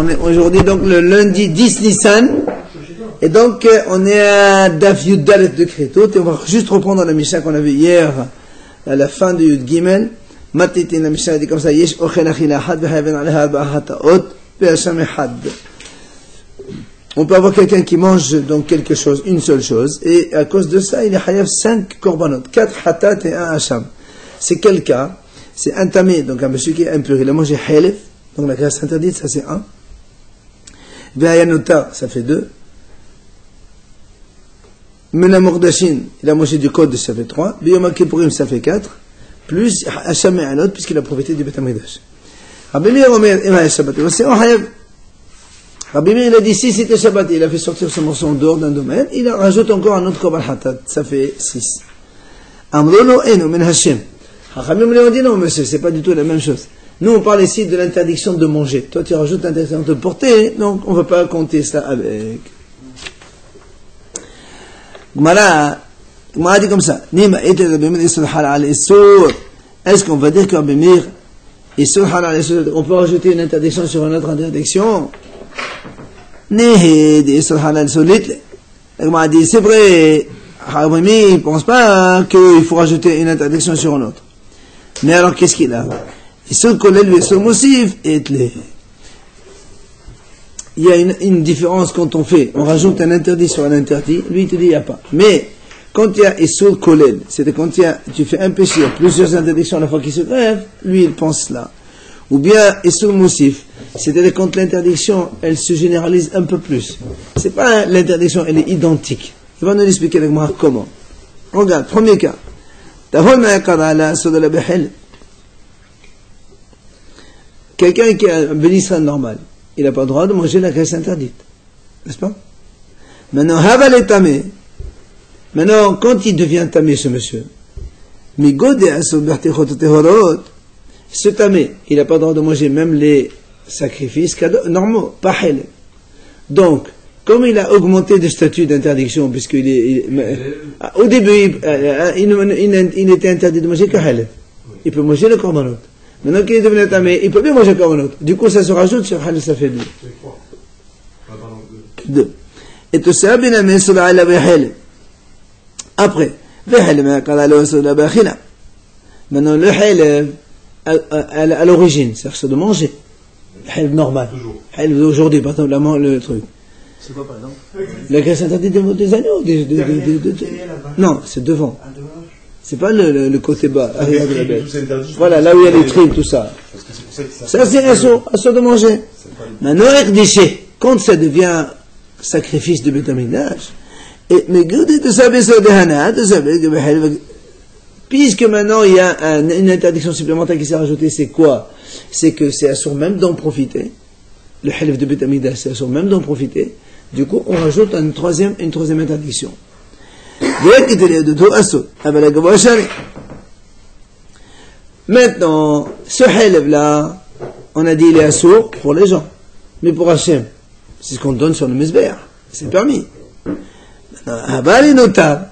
On est aujourd'hui donc le lundi 10 Nissan. Et donc on est à Daf Yud Dalet de Kretot. Et on va juste reprendre la Mishnah qu'on avait hier à la fin de Yud Gimel. Matitin la Mishnah dit comme ça, Yesh ochel achila had v'haven aleha arba'a hataot ve'asham echad. On peut avoir quelqu'un qui mange donc quelque chose, une seule chose, et à cause de ça, il est chayav 5 korbanot, 4 hatat et 1 hacham. C'est quel cas? C'est un tamé, donc un monsieur qui est impur, il a mangé halef, donc la graisse interdite, ça c'est 1. Ve'ayanota, ça fait 2. Mena mordashin, il a mangé du code, ça fait 3. Biyom Kippourim, ça fait 4. Plus hacham et alot, puisqu'il a profité du Beth Amidash. Rabbi Meir Omer, Ema Shabbat, c'est en chayav. Rabbi Meir, il a dit, si c'était Shabbat, il a fait sortir ce morceau en dehors d'un domaine, il rajoute encore un autre korban hatat, ça fait 6. Amrono eno men Hashem. Chachamim lui ont dit, non monsieur, c'est pas du tout la même chose. Nous on parle ici de l'interdiction de manger. Toi tu rajoutes l'interdiction de porter, donc on ne va pas compter ça avec. Gmara dit comme ça, Nima ete Rabbi Meir Isur Hal al Isur. Est-ce qu'on va dire que Rabbi Meir Isur Hal al Isur, on peut rajouter une interdiction sur une autre interdiction? Nehe de Isur Hal al Isur litle. Gmara dit, c'est vrai, Rabbi Meir il ne pense pas qu'il faut rajouter une interdiction sur une autre. Mais alors qu'est-ce qu'il a? Isur Kolel ve Isur Mosif etle. Il y a une différence quand on fait, on rajoute un interdit sur un interdit, lui il te dit il n'y a pas. Mais quand il y a Isur Kolel, c'est-à-dire quand tu fais un péché, plusieurs interdictions à la fois qui se grèvent, lui il pense là. Ou bien Isur Mosif, c'est-à-dire quand l'interdiction elle se généralise un peu plus. C'est pas l'interdiction, elle est identique. Il va nous l'expliquer avec moi comment. Regarde, premier cas. Quelqu'un qui a un bénisran normal, il n'a pas le droit de manger la graisse interdite. N'est-ce pas? Maintenant, maintenant, quand il devient tamé, ce monsieur, ce tamé, il n'a pas le droit de manger même les sacrifices normaux, pas halal. Donc, comme il a augmenté de statut d'interdiction, puisqu'il est, au début, il était interdit de manger que halal. Il peut manger le korbanot. Maintenant qu'il est devenu tamé, il peut bien manger le korbanot. Du coup, ça se rajoute sur halal, ça fait 2. 2. Et tout ça, bien aimé, sur la halal. Après, maintenant, le halal, à l'origine, c'est de manger. Le halal normal. Le halal d'aujourd'hui, par exemple, le truc. C'est quoi par exemple? La graisse interdite des agneaux. Non, c'est devant. C'est pas le côté bas, arrière de la bête. Voilà, là où il y a les tripes, tout ça. Ça, c'est un saut de manger. Maintenant, déchet, quand ça devient sacrifice de Beth Amidash, puisque maintenant il y a une interdiction supplémentaire qui s'est rajoutée, c'est quoi? C'est que c'est assur même d'en profiter. Le halif de Beth Amidash, c'est assur même d'en profiter. Du coup, on rajoute une troisième interdiction. Maintenant, ce halif là, on a dit il est assour pour les gens. Mais pour Hachem, c'est ce qu'on donne sur le Mizbeach. C'est permis.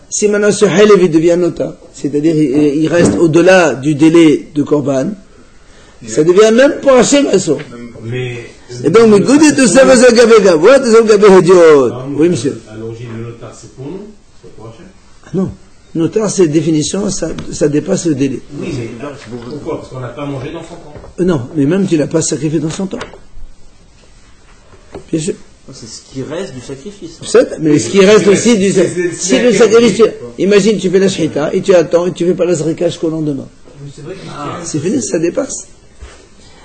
Si maintenant ce halif devient nota, c'est-à-dire il reste au-delà du délai de Korban, ça devient même pour Hachem assour. Et donc, mais goûtez tout ça, vous avez oui, monsieur. À l'origine, le notar, c'est pour nous, c'est pour Hachem. Non. Notar, c'est définition, ça dépasse le délai. Oui, mais pourquoi? Parce qu'on n'a pas mangé dans son temps. Non, mais même tu l'as pas sacrifié dans son temps. Bien sûr. C'est ce qui reste du sacrifice. Mais ce qui reste aussi du sacrifice. Si le sacrifice, imagine, tu fais la shhita, et tu attends, et tu fais pas la zrika jusqu'au lendemain. C'est fini, ça dépasse.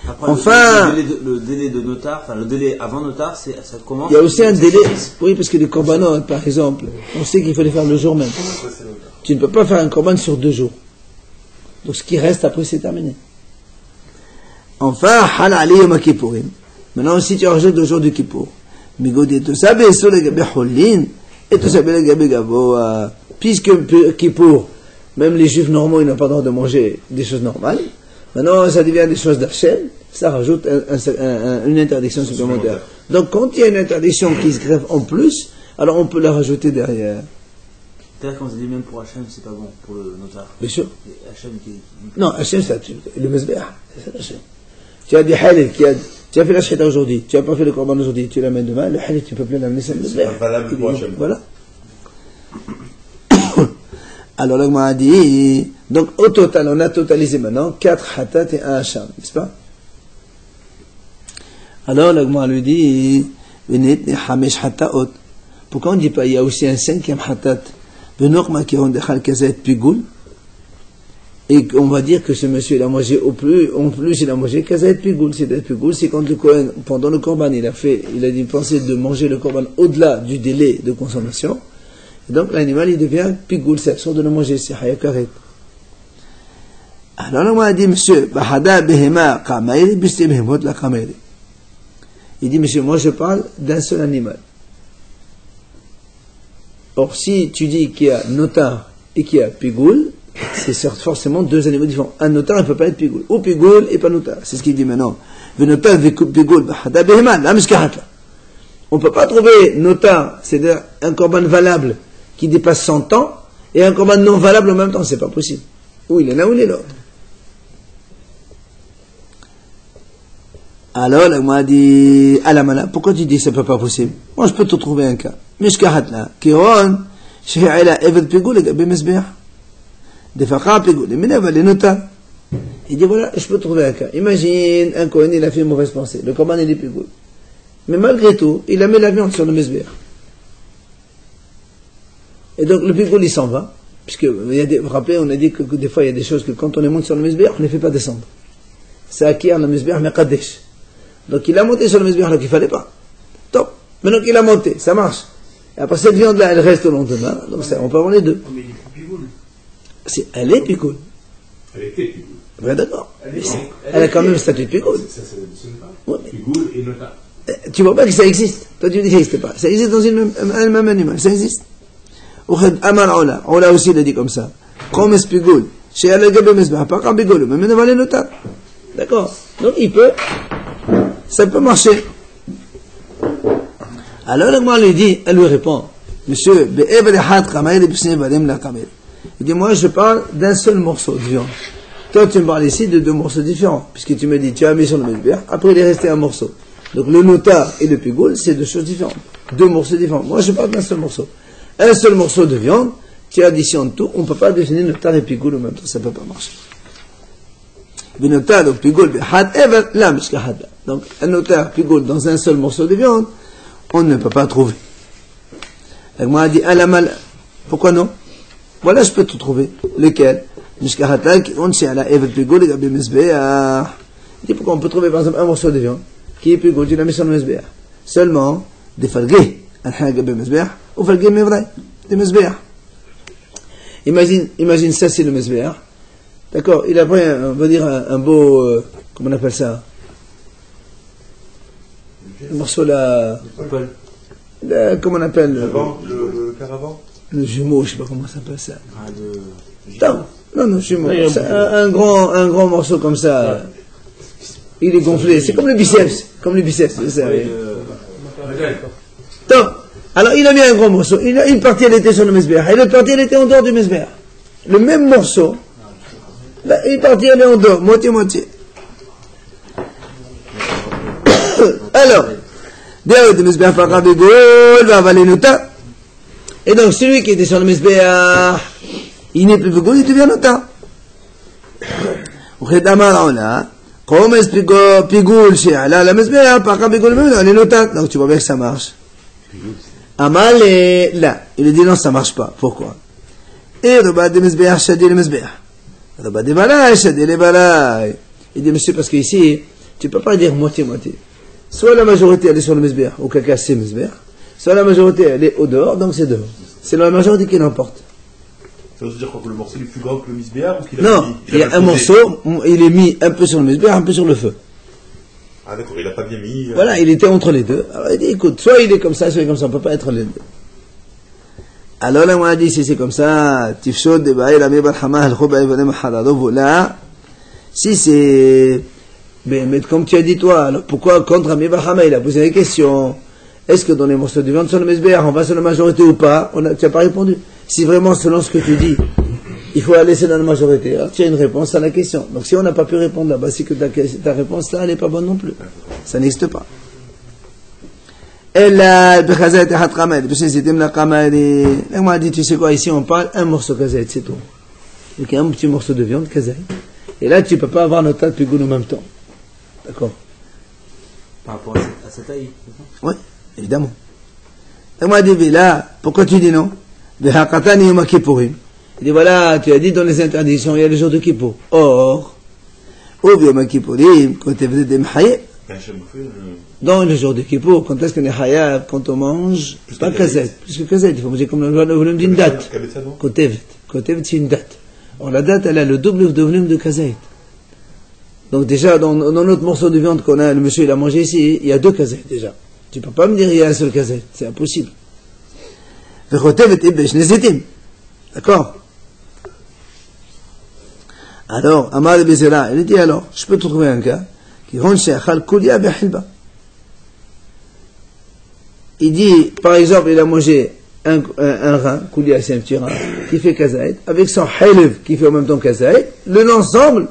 Après, enfin, le délai de notar, enfin le délai avant notar, ça commence. Il y a aussi un délai, oui, parce que les korbanot, par exemple, on sait qu'il faut les faire le jour même. Tu ne peux pas faire un korban sur 2 jours. Donc ce qui reste après, c'est terminé. Enfin, hal ali yom kippourim. Maintenant aussi, tu rajoutes le jour du kippour. Migodi tout ça, et sur les gabi cholin, et tout ça, les gabi gavoa. Puisque kippour, même les juifs normaux, ils n'ont pas le droit de manger des choses normales. Maintenant, ça devient des choses d'Hachem, ça rajoute une interdiction supplémentaire. Donc, quand il y a une interdiction qui se grève en plus, alors on peut la rajouter derrière. C'est-à-dire qu'on se dit même pour Hachem, c'est pas bon, pour le notar. Bien sûr. Hachem qui... Non, Hachem, c'est le Mizbeach. C'est ça, Hachem. Tu as des halal, Tu as fait la shahita aujourd'hui, tu n'as pas fait le korban aujourd'hui, tu l'amènes demain, le halif, tu ne peux plus l'amener samedi. C'est pas valable pour Hachem. Voilà. Alors, l'Agma a dit, donc au total, on a totalisé maintenant 4 hatat et 1 hacham, n'est-ce pas? Alors, l'Agma lui dit, pourquoi on ne dit pas, il y a aussi un 5e hatat, et on va dire que ce monsieur, il a mangé en plus, il a mangé kazet pigoul. C'est pigoul, c'est quand le Kohen, pendant le korban, il a pensé de manger le korban au-delà du délai de consommation. Et donc, l'animal, il devient pigoul, c'est absurde de le manger, c'est hayakaret. Alors, on a dit, monsieur, bahada behema kameiri, biste behemot la kameiri. Il dit, monsieur, moi, je parle d'un seul animal. Or, si tu dis qu'il y a notar et qu'il y a pigoul, c'est forcément 2 animaux différents. Un notar ne peut pas être pigoul. Ou pigoul et pas notar. C'est ce qu'il dit maintenant. On ne peut pas trouver notar, c'est-à-dire un korban valable qui dépasse 100 ans, et un korban non valable en même temps. C'est pas possible. Ou il est l'un ou il est l'autre. Alors, là, moi, dit, Alamala, pourquoi tu dis que ça peut pas possible? Moi, je peux te trouver un cas. Mishkahat là, Kiron, Shehi'ala, Eved Pigoul, et Gabi Mesbeah. Il dit voilà, je peux trouver un cas. Imagine un Kohen, il a fait une mauvaise pensée. Le korban il est plus good. Mais malgré tout, il a mis la viande sur le mesbéach. Et donc le pigoul il s'en va. Puisque, vous vous rappelez, on a dit que des fois il y a des choses que quand on les monte sur le mesbéach, on ne les fait pas descendre. Ça acquiert le mesbéach, mais kadesh. Donc il a monté sur le mesbéach alors qu'il ne fallait pas. Top. Maintenant qu'il a monté, ça marche. Et après cette viande là, elle reste au lendemain. Donc ça, on peut avoir les deux. Elle est pigoul. Elle était pigoul. Ouais, d'accord. Elle a quand même le statut de pigoul. Pigoul et notar. Tu vois pas que ça existe. Toi, tu dis que ça n'existe pas. Ça existe dans un même animal. Ça existe. Amar Ola. Ola aussi, il a dit comme ça. Comme pigoul. Chez Al-Gabé Mesbah. Pas comme pigoul. Mais devant les notaires. D'accord. Donc, il peut. Ça peut marcher. Alors, le moi lui dit, elle lui répond. Monsieur, il dit, moi, je parle d'un seul morceau de viande. Toi, tu me parles ici de 2 morceaux différents. Puisque tu me dis, tu as mis sur le mesbéach, après il est resté un morceau. Donc, le notar et le pigoul, c'est 2 choses différentes. 2 morceaux différents. Moi, je parle d'un seul morceau. Un seul morceau de viande, tu additionnes tout, on ne peut pas définir notar et pigoul en même temps. Ça ne peut pas marcher. Le notar, donc, pigoul, donc, un notar, pigoul, dans un seul morceau de viande, on ne peut pas trouver. Donc, moi, dit, pourquoi non? Voilà, je peux te trouver. Lequel? On sait à la Eved Pigoul et Gabi Mesbéach. Il dit pourquoi on peut trouver par exemple un morceau de viande qui est Pigoul, tu l'as mis sur le Mesbéach. Seulement des falgués, un Gabi Mesbéach, ou falgués Mevraï, des Mesbéach. Imagine ça, c'est le Mesbéach. D'accord, il a pris, on va dire, un beau, comment on appelle ça? Le morceau là. Comment on appelle? Le caravan? Le jumeau, je ne sais pas comment ça s'appelle ça. Non, jumeau. C'est un grand morceau comme ça. Il est gonflé. C'est comme le biceps. C'est ça. Donc, alors il a mis un gros morceau. Une partie elle était sur le mesbéach et l'autre partie elle était en dehors du mesbéach. Le même morceau. Là, une partie elle est en dehors, moitié. Alors, derrière le mesbéach par Rabbegoul va avaler nota. Et donc, celui qui était sur le mesbéach, il n'est plus pigoul, il devient notar. Comme pigoul, chez Allah, la mesbéach, par pigoul, il est notar. Donc, tu vois bien que ça marche. Amal est là. Il a dit non, ça marche pas. Pourquoi? Et Rabba de mesbéach, shadi le mesbéach. Rabba de balay, shadi le balay. Il dit, monsieur, parce qu'ici, tu peux pas dire moitié-moitié. Soit la majorité, elle est sur le mesbéach, au caca, c'est mesbéach. Soit la majorité, elle est au dehors, donc c'est dehors. C'est la majorité qui l'emporte. Ça veut dire que le morceau est plus grand que le misbéach? Non, il y a un morceau, il est mis un peu sur le misbéach, un peu sur le feu. Ah d'accord, il n'a pas bien mis... Voilà, il était entre les deux. Alors il dit, écoute, soit il est comme ça, soit il est comme ça, on ne peut pas être les deux. Alors là, on a dit, si c'est comme ça, tifshod, débaï, la mébar hamah, al-khoba, ivanem, haladovo, là, si c'est... Mais comme tu as dit toi, alors pourquoi contre Ami Bahama, il a posé des questions? Est-ce que dans les morceaux de viande sur le mesbéach, on va sur la majorité ou pas? Tu n'as pas répondu. Si vraiment, selon ce que tu dis, il faut laisser dans la majorité. Alors, tu as une réponse à la question. Donc si on n'a pas pu répondre là-bas, c'est que ta réponse là, elle n'est pas bonne non plus. Ça n'existe pas. Elle bechazet et hatramed, bechazidem la kamari. Elle m'a dit, tu sais quoi, ici on parle un morceau kazet, c'est tout. Donc il y a un petit morceau de viande kazet. Et là, tu ne peux pas avoir notre tas de pigoun en même temps. D'accord? Par rapport à cette taille, c'est ça? Oui, évidemment. Elle m'a dit, là, pourquoi tu dis non? Behakatani yom kippourim. Il dit, voilà, tu as dit dans les interdictions, il y a le jour de Kippour. Or, au yom kippourim, quand tu faisais des mhaïb, dans le jour de Kippour, quand est-ce qu'on est hayab, quand on mange, pas kazet, plus que kazet, il faut manger comme le volume d'une date. Kotevet, c'est une date. Or, la date, elle a le double de volume de kazet. Donc, déjà, dans notre morceau de viande qu'on a, le monsieur, il a mangé ici, il y a 2 kazet, déjà. Tu peux pas me dire, il y a un seul kazet. C'est impossible. D'accord? Alors, Amar Bezela, il dit alors, je peux te trouver un cas, qui rend Sheikhal Koulia Behilba. Il dit, par exemple, il a mangé un rein, Koulia c'est un petit rein, qui fait kazaït, avec son halib, qui fait en même temps kazaït, l'ensemble,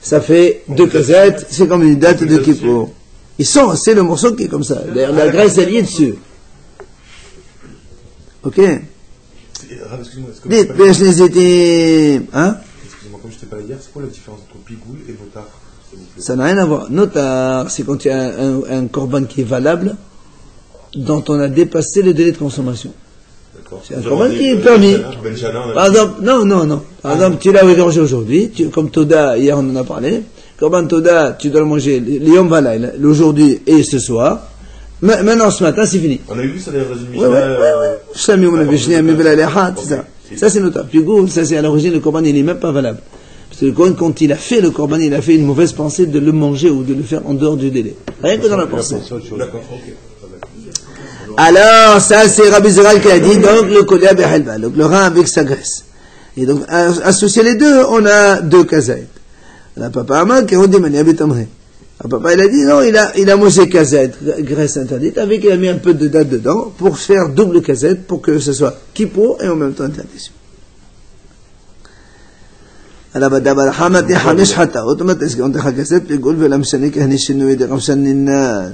ça fait 2 kazaït, c'est comme une date de Kippour. Ils sont, c'est le morceau qui est comme ça. D'ailleurs, la graisse est liée dessus. Ok? Excuse-moi, Dites, hein? Excusez-moi, comme je t'ai pas dit hier, c'est quoi la différence entre pigoul et notar? Ça n'a rien à voir. Notar, c'est quand il y a un korban qui est valable, dont on a dépassé le délai de consommation. D'accord. C'est un korban qui est permis. Par exemple, non. Par exemple, tu l'as mangé aujourd'hui, comme Toda, hier on en a parlé. Korban Toda, tu dois le manger l'Yom Valaïl, l'aujourd'hui et ce soir. Maintenant, ce matin, c'est fini. On a vu ça d'ailleurs dans une Mishnah. Ça, c'est notable. Puis, ça, c'est à l'origine, le korban, il n'est même pas valable. Parce que le korban, quand il a fait le korban, il a fait une mauvaise pensée de le manger ou de le faire en dehors du délai. Rien que dans la pensée. D'accord, ok. Alors, ça, c'est Rabbi Zeral qui a dit, donc, le kolia behelba, donc le rein avec sa graisse. Et donc, associer les deux, on a 2 kazaït. On a Papa Amad qui a dit, mani abitamre. Papa, il a dit, non, il a mangé kazaït, graisse interdite, avec, il a mis un peu de date dedans, pour faire double kazaït, pour que ce soit kippour et en même temps interdiction. Alors, d'abord, hamati hamish hata, automatiquement, est-ce qu'on t'a kazaït, puis goul, velam shani, kahni shinu, de ramshan ninnan.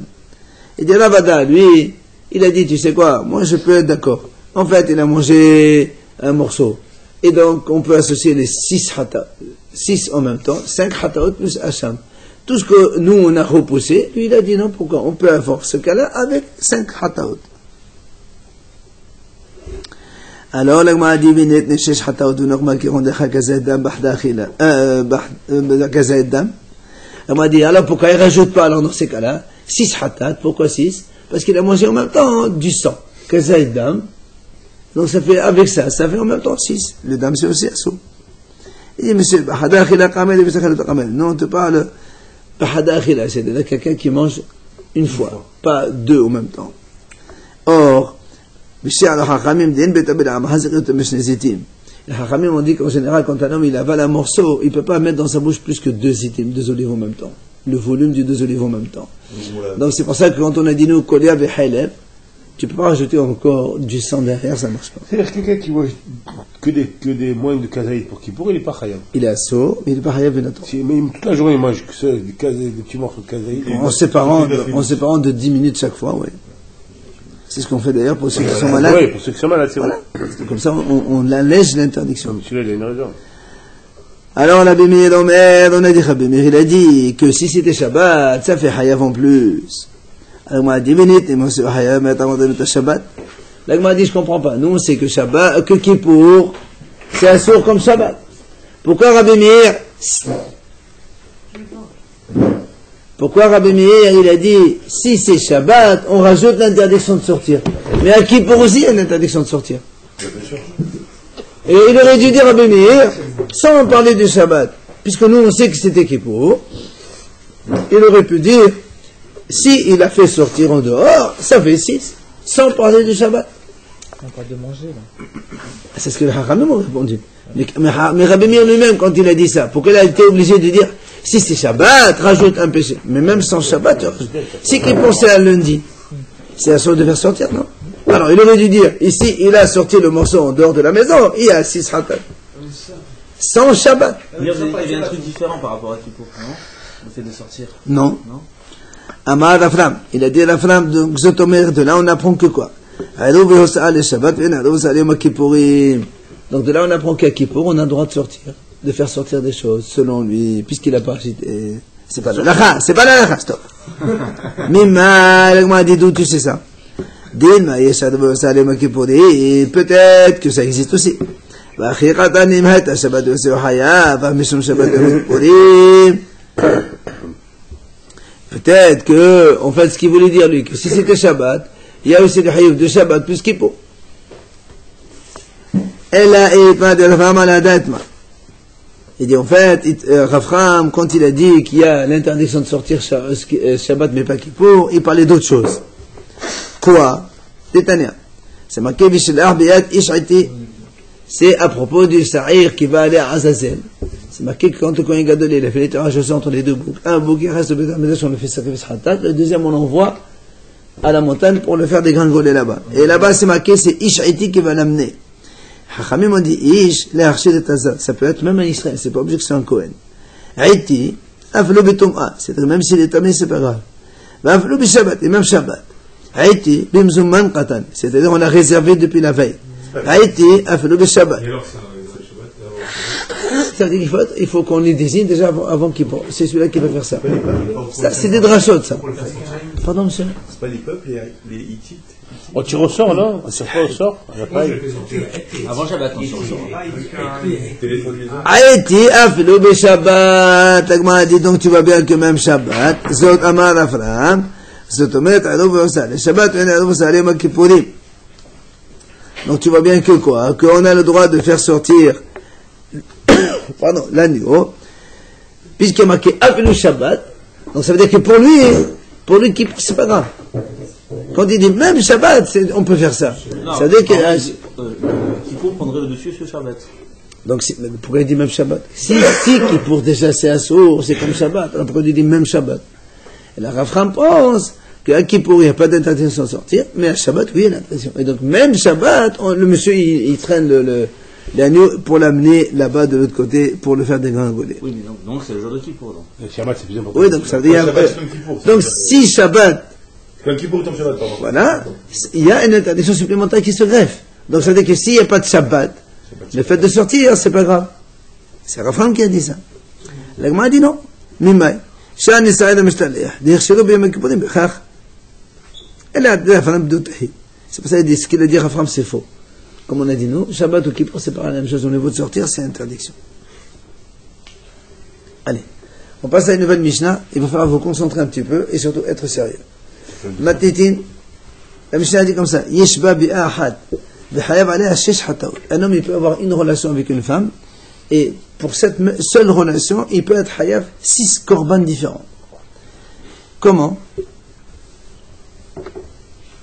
Il dit, Ravada, lui, il a dit, tu sais quoi, moi je peux être d'accord. En fait, il a mangé un morceau. Et donc, on peut associer les 6 hata, 6 en même temps, 5 hataot plus hacham. Tout ce que nous, on a repoussé, lui, il a dit non, pourquoi? On peut avoir ce cas-là avec 5 hataot. Alors, là, m'a dit, vinet, ne 6 hataot, normal, qui rendent kazayt dam, bahdachila, kazayt dam. Elle m'a dit, alors pourquoi il ne rajoute pas, alors dans ces cas-là, 6 hatat, pourquoi 6? Parce qu'il a mangé en même temps du sang, kazayt dam. Donc ça fait, avec ça fait en même temps 6. Le dam, c'est aussi assaut. Il dit, monsieur, bahdachila kamel, non, on te parle, bahdachila, c'est-à-dire quelqu'un qui mange une fois, pas 2 en même temps. Or, les Hachamim ont dit qu'en général, quand un homme il avale un morceau, il ne peut pas mettre dans sa bouche plus que 2 zitim, 2 olives en même temps. Le volume du 2 olives en même temps. Donc c'est pour ça que quand on a dit nous, kolia ve'haleb, tu ne peux pas rajouter encore du sang derrière, ça ne marche pas. C'est-à-dire quelqu'un qui mange que des moines de kazaïd pour Kippour, il n'est pas khayab. Il est assaut, mais il n'est pas khayab venant. Mais toute la journée, il mange que ça, des petits morceaux de kazaïd. En séparant de 10 minutes chaque fois, oui. C'est ce qu'on fait d'ailleurs pour ceux qui sont malades. Oui, pour ceux qui sont malades, c'est vrai. Comme ça, on allège l'interdiction. Celui-là, il a une raison. Alors, la Bémir d'Omer, on a dit, Bémir, il a dit que si c'était Shabbat, ça fait Hayav en plus. Alors, on m'a dit, venez, moi, c'est Hayav, mais attends, on a Shabbat. Là, on m'a dit, je comprends pas. Nous, on sait que Shabbat, que Kippour, c'est un sourd comme Shabbat. Pourquoi Rabbi Meir, il a dit, si c'est Shabbat, on rajoute l'interdiction de sortir. Mais à Kippour aussi, il y a l'interdiction de sortir. Et il aurait dû dire Rabbi Meir, sans parler du Shabbat, puisque nous, on sait que c'était Kippour, il aurait pu dire, si il a fait sortir en dehors, ça fait 6, sans parler du Shabbat. On parle de manger, là. C'est ce que les Hachamim ont répondu. Mais Rabbi Meir lui-même, quand il a dit ça, pourquoi il a été obligé de dire, si c'est Shabbat, rajoute un péché. Mais même sans Shabbat, c'est qu'il pensait à lundi. C'est à de faire sortir, non? Alors, il aurait dû dire, ici, il a sorti le morceau en dehors de la maison, il y a 6 hatat. sans Shabbat. Il y a un truc différent par rapport à Kippour, non? Le fait de sortir. Non. Non. Amar Rafram, il a dit Rafram, donc Zotomer, de là on apprend que quoi? Donc de là on apprend qu'à Kippour, on a le droit de sortir, de faire sortir des choses, selon lui, puisqu'il a pas cité. C'est pas la lacha, c'est pas la lacha, stop. Mimma, l'agma dit d'où tu sais ça? Dilma, yeshad Salim Kippuri, peut-être que ça existe aussi. Peut-être que, en fait, ce qu'il voulait dire lui, que si c'était Shabbat, il y a aussi le haïf de Shabbat plus Kippour. Il dit en fait, Rafram, quand il a dit qu'il y a l'interdiction de sortir Shabbat mais pas Kippour, il parlait d'autre chose. Quoi? Détania. C'est marqué Vishel Arbiyat Ish'ati. C'est à propos du Sa'ir qui va aller à Azazel. C'est marqué que quand le Kohen Gadol il a fait l'étirage entre les deux boucs, un bouc qui reste au Beth Amikdash, on le fait sacrifice Hatat, le deuxième on l'envoie à la montagne pour le faire dégringoler là-bas. Et là-bas c'est marqué, c'est Ish'ati qui va l'amener. Hachamim ont dit Ish, l'archi de Taza. Ça peut être même un Israël, c'est pas obligé que c'est un Kohen. Haïti, Aflo Betom'a, c'est-à-dire même s'il est tamé, c'est pas grave. Aflo Bishabbat, et même Shabbat. Haïti, Bimzumman Qatan, c'est-à-dire on l'a réservé depuis la veille. Haïti, Aflo Bishabbat. Ça veut dire qu'il faut qu'on les désigne déjà avant qu'il porte. C'est celui-là qui va faire ça. Ça c'est des drachot, ça. Pardon, monsieur? C'est pas les peuples, les Hittites. Oh, tu ressors là? Sur quoi on sort? Avant Shabbat, on sort. Haïti, Aflo Bishabbat. L'agma dit donc tu vois bien que même Shabbat. Zot Amar Afram. Zot Omet, Alo Vosal. Shabbat, Alo Vosal, Yom Kippurim. Donc tu vois bien que quoi? Qu'on a le droit de faire sortir l'agneau, puisqu'il y a marqué Afilo Shabbat, donc ça veut dire que pour lui c'est pas grave. Quand il dit même Shabbat, on peut faire ça. Non, ça veut dire Kippour prendrait le dessus sur Shabbat. Donc pourquoi il dit même Shabbat? Si Kippour déjà c'est assour, c'est comme Shabbat, alors pourquoi il dit même Shabbat? Et la Rafram pense qu'à Kippour il n'y a pas d'interdiction de sortir, mais à Shabbat oui il y a l'interdiction. Et donc même Shabbat, le monsieur il traîne l'agneau pour l'amener là-bas de l'autre côté pour le faire dégringoler. Oui, mais donc c'est le jour de Kippour. Donc. Le Shabbat, c'est plus important. Oui, donc ça veut dire. Donc si Shabbat. Quand Kippour tombe Shabbat, pardon. Voilà, il y a une interdiction supplémentaire qui se greffe. Donc ça veut dire que s'il n'y a pas de Shabbat, le fait de sortir, c'est pas grave. C'est Rafram qui a dit ça. L'agma a dit non. Mimai. Shan Israël Mishtaleh. Dire Shelo B'Yom Kippurim B'Chach. Elle a dit Rafram Doutahi. C'est pour ça qu'il dit ce qu'il a dit Rafram, c'est faux. Comme on a dit nous, Shabbat ou Kippour, c'est pas la même chose. Au niveau de sortir, c'est interdiction. Allez, on passe à une nouvelle Mishnah. Il va falloir vous concentrer un petit peu et surtout être sérieux. Matitin, la Mishnah dit comme ça, Yeshba bi'ahad, bi'hayav alayha shesh hataot. Un homme, il peut avoir une relation avec une femme, et pour cette seule relation, il peut être hayav 6 korban différents. Comment?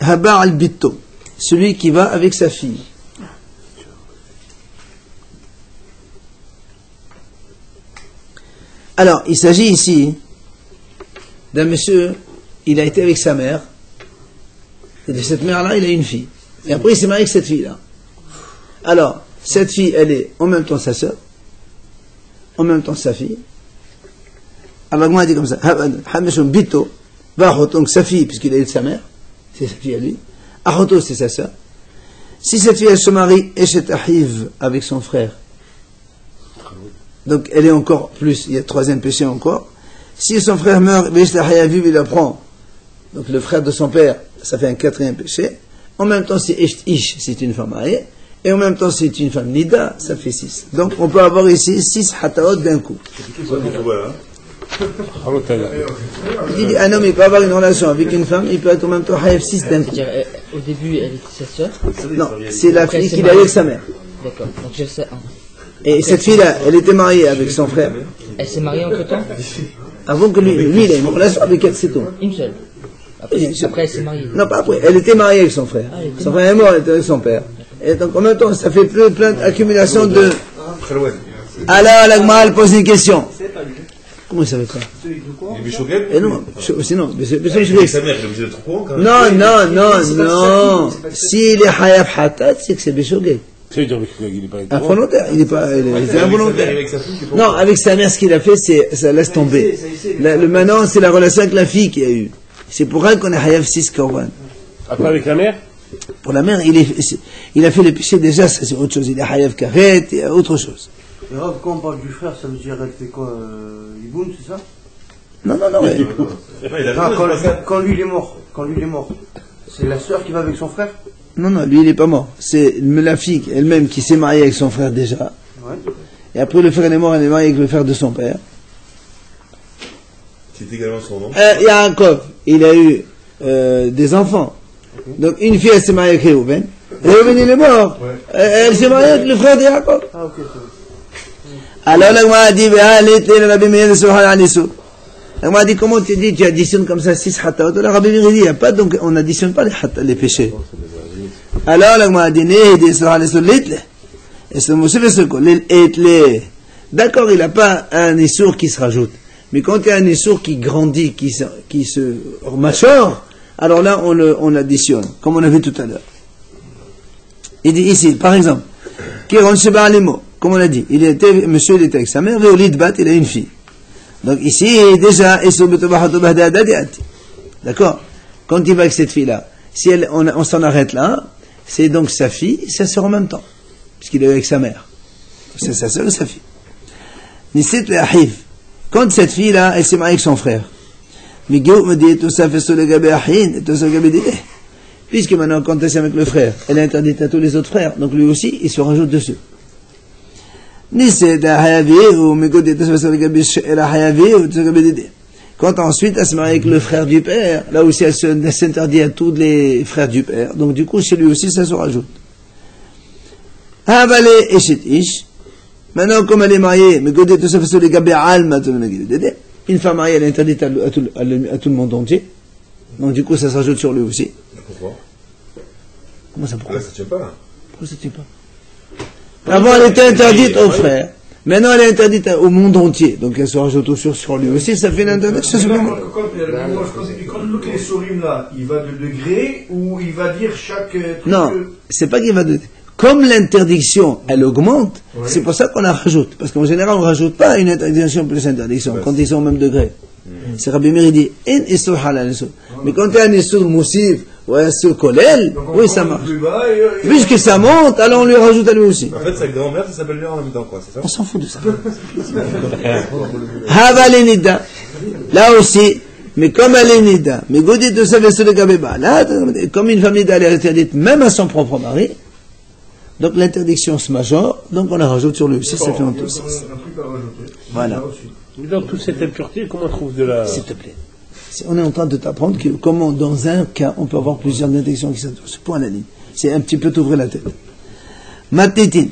Haba al-bitto, celui qui va avec sa fille. Alors, il s'agit ici d'un monsieur, il a été avec sa mère, et de cette mère-là, il a une fille. Et après, il s'est marié avec cette fille-là. Alors, cette fille, elle est en même temps sa sœur, en même temps sa fille. Alors, moi, il dit comme ça, Bito, donc sa fille, puisqu'il a eu de sa mère, c'est sa fille à lui, Ahoto, c'est sa sœur. Si cette fille, elle se marie, Eshet Ahiv, avec son frère, donc elle est encore plus, il y a 3e péché encore. Si son frère meurt, il apprend. Donc le frère de son père, ça fait un 4e péché. En même temps, c'est Ish, c'est une femme mariée. Et en même temps, c'est une femme Nida, ça fait 6. Donc on peut avoir ici 6 hataot d'un coup. Il dit un homme, il peut avoir une relation avec une femme, il peut être en même temps haïf 6 d'un coup. Au début, elle était sa sœur. Non, c'est la fille qu'il a avec sa mère. D'accord, donc je sais un. Et cette fille-là, elle était mariée avec son frère. Elle s'est mariée entre temps? Avant que lui, il a une relation avec elle, c'est tout. Une seule. Après, elle s'est mariée. Non, pas après. Elle était mariée avec son frère. Son frère est mort, elle était avec son père. Et donc en même temps, ça fait plein d'accumulation de. Alors, l'Agma, elle pose une question. Comment il savait ça? Et non, sinon, non. S'il est Hayab Hatat, c'est que c'est Bishogeg. Ça veut dire qu'il n'est pas involontaire, il est pas, c'est involontaire. Non, avec sa mère, ce qu'il a fait, ça laisse tomber. Maintenant, c'est la relation avec la fille qu'il y a eu. C'est pour elle qu'on a Hayav 6 Korban. Après, avec la mère? Pour la mère, il a fait le péché déjà, ça c'est autre chose. Il a Hayav Karet, il y a autre chose. Et Rav, quand on parle du frère, ça veut dire elle fait quoi Iboun, c'est ça? Non, ouais. Quand lui il est mort, c'est la sœur qui va avec son frère? Non, lui il est pas mort. C'est la fille elle-même qui s'est mariée avec son frère déjà. Ouais. Et après le frère est mort, elle est mariée avec le frère de son père. C'est également son nom. Yaakov, il a eu des enfants. Okay. Donc une fille elle s'est mariée avec Réhouven. Réhouven il est mort. Ouais. Elle s'est mariée avec le frère de Yaakov. Ah ok. Alors là on a dit, on m'a dit, comment tu dis, tu additionnes comme ça 6 hattaot? La Rabbi Meir dit, il n'y a pas, donc on n'additionne pas les péchés. Alors là on m'a dit, d'accord, il n'a pas un issour qui se rajoute. Mais quand il y a un issour qui grandit, qui se mâchore, alors là on l'additionne, comme on a vu tout à l'heure. Il dit ici, par exemple, comme on l'a dit, monsieur il était avec sa mère, il a une fille. Donc ici, déjà, d'accord? Quand il va avec cette fille-là, si on s'en arrête là, c'est donc sa fille et sa sœur en même temps, puisqu'il est avec sa mère. C'est sa sœur et sa fille. Nisit le ahiv. Quand cette fille-là, elle s'est mariée avec son frère, puisque maintenant, quand elle s'est avec le frère, elle est interdite à tous les autres frères, donc lui aussi, il se rajoute dessus. Quand ensuite elle se marie avec le frère du père, là aussi elle s'interdit à tous les frères du père, donc du coup chez lui aussi ça se rajoute. Maintenant comme elle est mariée, une femme mariée elle est interdite à tout le monde entier, donc du coup ça se rajoute sur lui aussi. Pourquoi? Comment ça pourquoi? Là ça tient pas. Pourquoi ça tient pas? Avant, elle était interdite aux frères. Maintenant, elle est interdite au monde entier. Donc, elle se rajoute sur lui aussi. Ça fait une interdiction. Quand les sourim là, il va de degré ou il va dire chaque truc? Non, c'est pas qu'il va de. Comme l'interdiction, elle augmente, ouais. C'est pour ça qu'on la rajoute. Parce qu'en général, on ne rajoute pas une interdiction plus interdiction, quand ils sont au même degré. C'est Rabbi Meir dit, mais quand il y a un issour moussif, ou un issour kolel, oui, ça marche. Puisque ça monte, alors on lui rajoute à lui aussi. En fait, sa grand-mère, ça s'appelle lui en même temps, quoi, c'est ça? On s'en fout de ça. Havalenida. Là aussi, mais comme elle est nida, mais godit de sa vaisseau de Gabeba, là, comme une femme nida, elle est interdite même à son propre mari, donc l'interdiction se majore, donc on la rajoute sur lui aussi, ça fait un tout sens. Voilà. Mais dans toute cette impureté, comment on trouve de la... S'il te plaît. On est en train de t'apprendre que comment, dans un cas, on peut avoir plusieurs interdictions qui s'entourent. C'est point à la ligne. C'est un petit peu t'ouvrir la tête. Matnitin.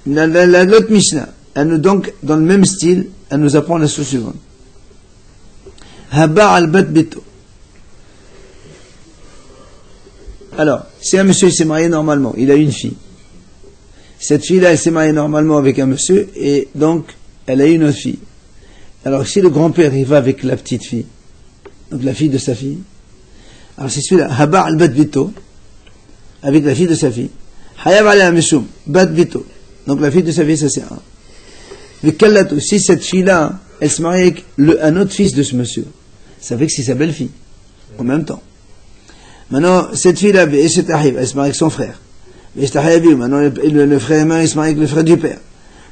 L'autre Mishnah, elle nous, donc, dans le même style, elle nous apprend la chose suivante. Haba al-bat beto. Alors, si un monsieur s'est marié normalement, il a une fille. Cette fille-là, elle s'est mariée normalement avec un monsieur, et donc, elle a une autre fille. Alors, si le grand-père, il va avec la petite fille, donc la fille de sa fille, alors c'est celui-là, Haba al-bat beto, avec la fille de sa fille. Hayab ala mishum, bat beto. Donc la fille de sa fille, ça c'est un. Mais Kallato, si cette fille-là, elle se marie avec un autre fils de ce monsieur, ça fait que c'est sa belle-fille, en même temps. Maintenant, cette fille-là, elle se marie avec son frère. Maintenant, le frère il se marie avec le frère du père.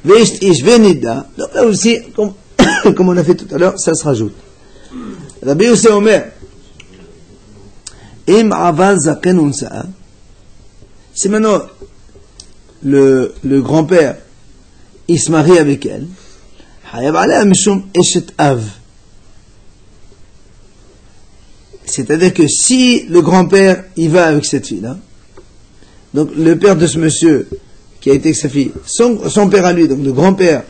Donc là aussi, comme on a fait tout à l'heure, ça se rajoute. Rabbi Yosef Omer, Im aval zaken unsa'a. C'est maintenant le grand-père, il se marie avec elle. Hayab alea mishum eshet av. C'est-à-dire que si le grand-père, il va avec cette fille-là, donc le père de ce monsieur qui a été avec sa fille, son père à lui, donc le grand-père,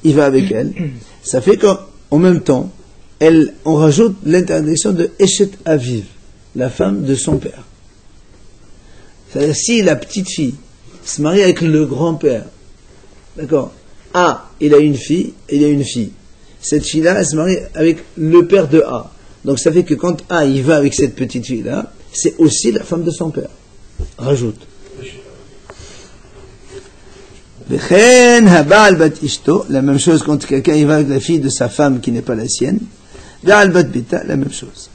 il va avec elle, ça fait qu'en même temps, on rajoute l'interdiction de Eshet Aviv, la femme de son père. C'est-à-dire, si la petite fille se marie avec le grand-père, d'accord, A, il a une fille, et il a une fille. Cette fille-là, elle se marie avec le père de A. Donc ça fait que quand A, il va avec cette petite fille-là, c'est aussi la femme de son père. Rajoute. Vechen habal bat ishto, la même chose quand quelqu'un y va avec la fille de sa femme qui n'est pas la sienne. Ve'al bat bita, la même chose.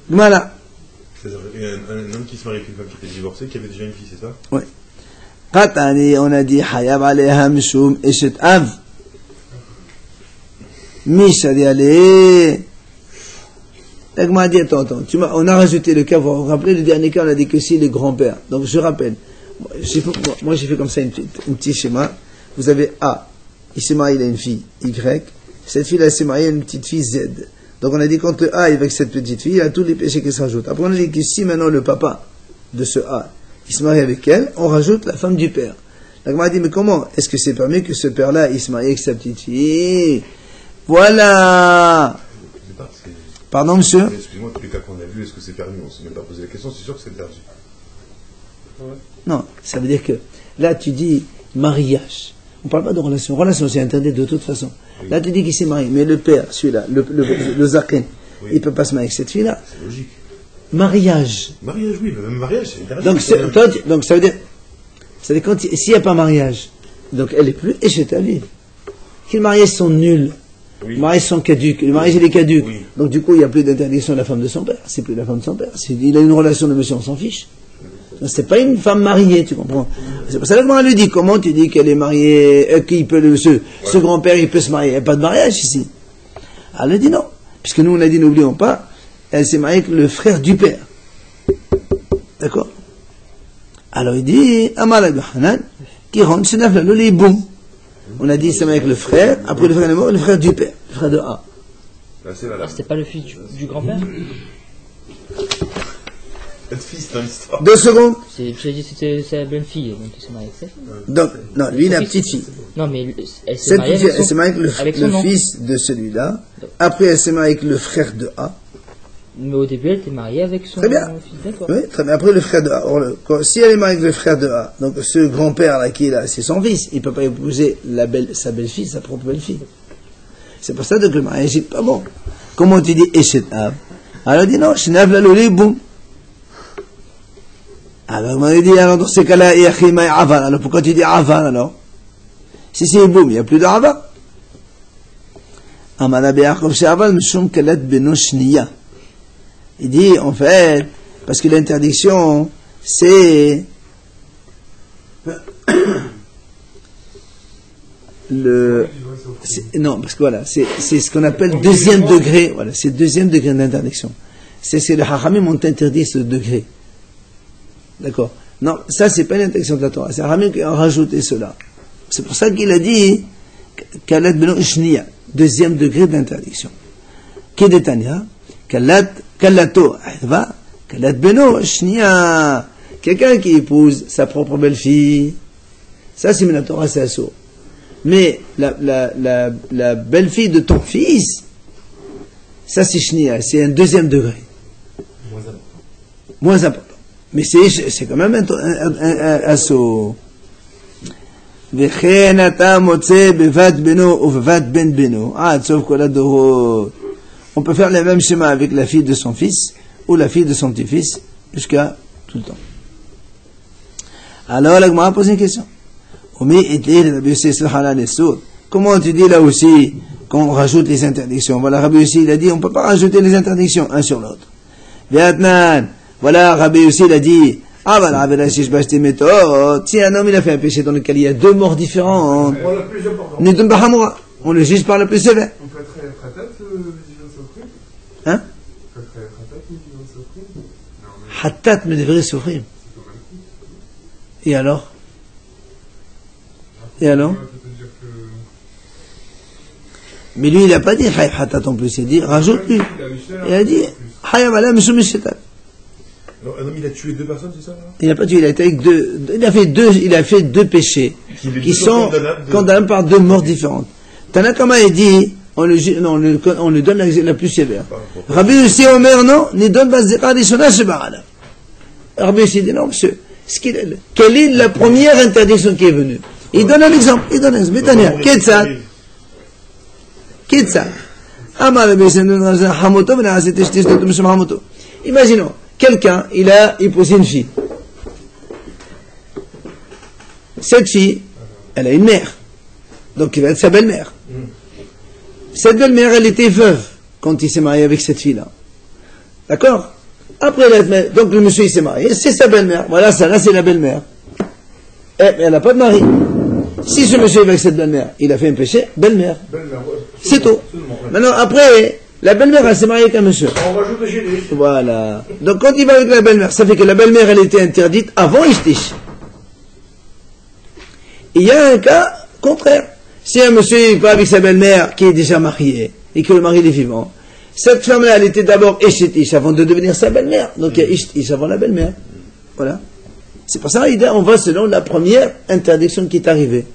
Voilà. C'est-à-dire un homme qui se marie avec une femme qui était divorcée, qui avait déjà une fille, c'est ça? Oui. Qat'ani, on a dit hayab alayha mishum eshet av. Mishari alé. L'agma a dit attends, on a rajouté le cas, vous vous rappelez, le dernier cas, on a dit que si le grand-père. Donc je rappelle. Moi j'ai fait comme ça un petit schéma. Vous avez A, il s'est marié, il a une fille Y, cette fille là s'est mariée à une petite fille Z. Donc on a dit quand le A est avec cette petite fille, il y a tous les péchés qui se rajoutent. Après on a dit que si maintenant le papa de ce A, il se marie avec elle, on rajoute la femme du père. Donc on a dit mais comment est-ce que c'est permis que ce père là il se marie avec sa petite fille? Voilà. Pardon monsieur? Excusez-moi, tous les cas qu'on a vus, est-ce que c'est permis? On ne s'est même pas posé la question, c'est sûr que c'est interdit. Non, ça veut dire que là tu dis mariage. On ne parle pas de relation. Relation c'est interdit de toute façon. Oui. Là tu dis qu'il s'est marié, mais le père, celui-là, le zaken, oui. Il ne peut pas se marier avec cette fille-là. C'est logique. Mariage. Mariage, oui, mais même mariage c'est interdit. Donc ça veut dire quand s'il n'y a pas mariage, donc elle est plus et chez ta vie. Les mariages sont nuls. Oui. Les mariages sont caducs. Le mariage il est caduc. Oui. Donc du coup il n'y a plus d'interdiction de la femme de son père. C'est plus la femme de son père. Il a une relation de monsieur, on s'en fiche. C'est pas une femme mariée, tu comprends? C'est pour ça que moi, elle lui dit, comment tu dis qu'elle est mariée, ce grand-père, il peut se marier? Il n'y a pas de mariage ici. Elle lui dit non. Puisque nous, on a dit, n'oublions pas, elle s'est mariée avec le frère du père. D'accord? Alors il dit, Amar Rabbi Hanan, qui rentre, c'est Nafla, le boum. On a dit, c'est avec le frère, après le frère est mort, le frère du père, le frère de A. C'était pas le fils du grand-père? Fils dans l'histoire. 2 secondes. J'ai dit c'était sa belle-fille, donc il s'est marié avec ça. Donc, non, lui, il a une petite fille. Non, mais elle s'est cette mariée petite avec, elle s'est mariée avec le fils de celui-là. Après, elle s'est mariée avec le frère de A. Mais au début, elle était mariée avec son très bien. fils, d'accord. Oui, très bien. Après, le frère de A. Si elle est mariée avec le frère de A, donc ce grand-père là qui est là, c'est son fils. Il ne peut pas épouser sa belle-fille, sa propre belle-fille. C'est pour ça que le mariage n'est pas bon. Comment tu dis Eshet Av? Alors il dit non, Shnav la loli boum. Alors, on dit, alors, dans ces cas-là, alors pourquoi tu dis avan, alors? Si c'est boum, il n'y a plus d'avan. Il dit, en fait, parce que l'interdiction, c'est non, parce que voilà, c'est ce qu'on appelle deuxième degré, voilà, c'est deuxième degré d'interdiction. C'est ce que les Hachamim ont interdit ce degré. D'accord. Non, ça c'est pas une interdiction de la Torah. C'est Ramim qui a rajouté cela. C'est pour ça qu'il a dit Kalat beno ishniya, deuxième degré d'interdiction. Kedetania, Kalato aïdva, Kalat beno ishniya. Quelqu'un qui épouse sa propre belle-fille, ça c'est la Torah, c'est assourd. Mais la belle-fille de ton fils, ça c'est shniya, c'est un deuxième degré. Moins important. Mais c'est quand même un assaut. On peut faire le même schéma avec la fille de son fils ou la fille de son petit-fils jusqu'à tout le temps. Alors la Gemara pose une question. Comment tu dis là aussi qu'on rajoute les interdictions? Voilà, Rabbi aussi il a dit on ne peut pas rajouter les interdictions un sur l'autre. Voilà, Rabbi aussi il a dit si un homme il a fait un péché dans lequel il y a 2 morts différentes, on le juge par le plus sévère. Hein? Hatat me devrait souffrir. Et alors? Mais lui il n'a pas dit Hatat en plus, il a dit rajoute lui. Il a dit Hayam ala mishum shetat. Alors, un homme, il a tué 2 personnes, c'est ça? Il n'a pas tué, il a été avec il a fait 2 péchés qui sont condamnables par 2 morts différentes. Tanakama a dit, on lui donne la plus sévère. Rabbi Yossi Omer, non, ni donne Bazeka Rishona Shebarala. Rabbi Yossi dit, non, monsieur, quelle est la première interdiction qui est venue? Il donne un exemple, Betania, Ketzad. Amar Rabbi Yossi, Hamoto, Hamoto. Imaginons. Quelqu'un, il a épousé une fille. Cette fille, elle a une mère. Donc il va être sa belle-mère. Cette belle-mère, elle était veuve quand il s'est marié avec cette fille-là. D'accord? Après, donc le monsieur il s'est marié, c'est sa belle-mère. Voilà, ça là c'est la belle-mère. Elle n'a pas de mari. Si ce monsieur est avec cette belle-mère, il a fait un péché, belle-mère. C'est tout. Maintenant, après, la belle-mère, elle s'est mariée avec un monsieur. On rajoute le génie. Voilà. Donc quand il va avec la belle-mère, ça fait que la belle-mère, elle était interdite avant Ishtish. Il y a un cas contraire. Si un monsieur il va avec sa belle-mère qui est déjà mariée et que le mari est vivant, cette femme-là, elle était d'abord Ishtish avant de devenir sa belle-mère. Donc il y a Ishtish avant la belle-mère. Voilà. C'est pour ça on va selon la première interdiction qui est arrivée.